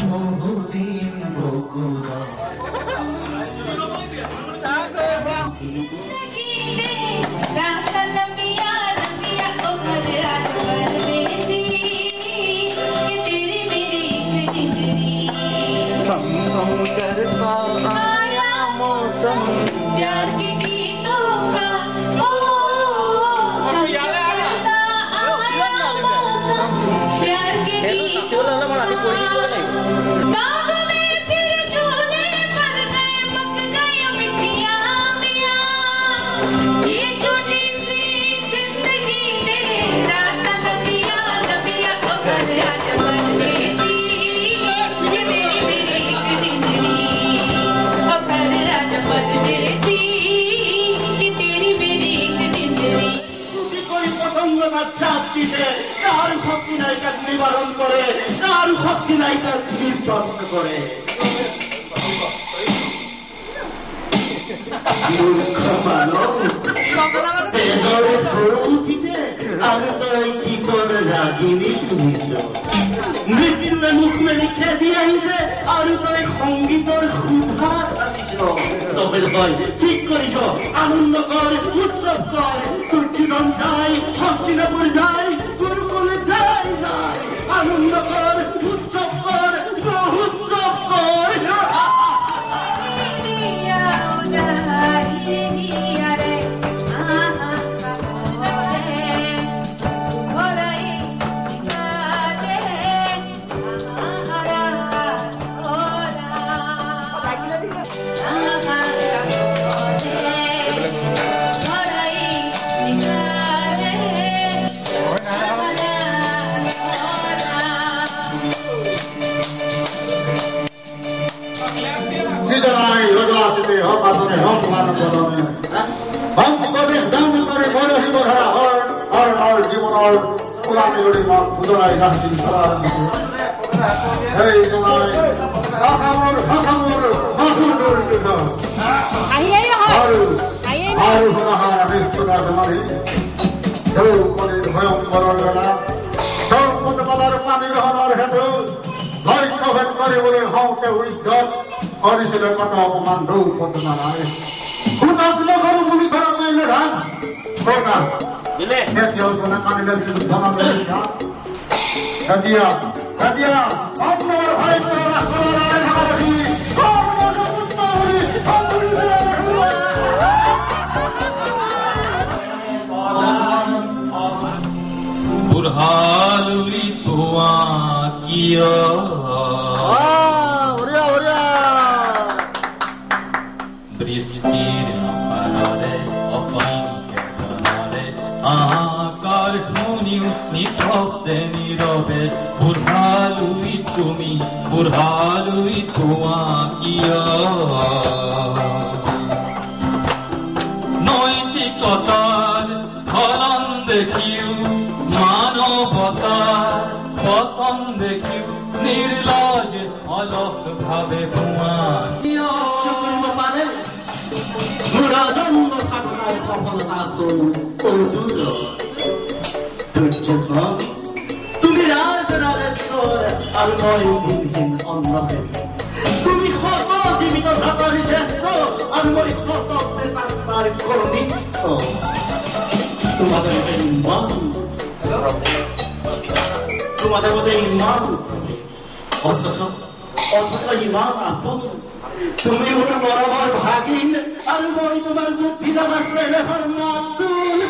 বহুদিন বকুড়া रास्ता लंबिया लंबिया उमर अकबर बेटी कि तेरी मेरी एक जिंदगी हम करता आया मौसम प्यार के गीतों का ओ करता आया मौसम प्यार के गीतों बाग में फिर झूले पड़ गए पक गए मिठिया मिया ये छोटी सी जिंदगी ने रास्ता लंबिया लंबिया उमर अकबर बेटी कि तेरी मेरी एक जिंदगी उमर अकबर बेटी कि तेरी मेरी एक जिंदगी পতঙ্গনাথ চাপ দিছে তার শক্তি নায়িকার নিবারণ করে তার শক্তি নায়িকার নির্বাচন করে মৃত্যুরে মুখ মেলি খেয়ে দিয়ে আনিছে আৰু তই সংগীতৰ সুধাৰ আনিছ তবে হয় ঠিক কৰিছ আনন্দ কৰ উৎসৱ কৰ তোৰ জীৱন যায় হস্তিনাপুৰ যায় গুৰুকুলে যায় যায় আনন্দ কৰ উৎসৱ কৰ মহোৎসৱ কৰ অরিজিনাল কথা অপমান দৌ পদ্মা নাই খুনাতলে ঘর মুনি ঘর মাইলে ধান কোনা দিলে কেউ কোনা কানিলে ধনা মেলে ধান কাদিয়া কাদিয়া আপনার ভাই তোরা করা ঢাকাবি কোন মুত্তাউরি আমুরি বুরহালুই তোয়া কিয়া বৃষ্টির সকালে অপাইকে আকার শুনিও নিঃশব্দে নীরবে বুরহালুই তুমি বুরহালুই তোয়া কিয়া নৈতিকতার স্খলন দেখিও মানবতার পতন দেখিও নির্লজ অলক ভাবে ভুয়া জন্ম থাকার সফলতা তুমি রাজ রাজেশ্বর আর নয় দিনহীন অন্নকে তুমি কত জীবিত থাকার শ্রেষ্ঠ আর মই কত প্রেতাত্মার কর্নিষ্ঠ তোমাদের মধ্যে ইমান অথচ ইমান আপন তুমি মোর বরাবর ভাগিন আর মই তোমার বুদ্ধি দাদা ছেলে মাতুল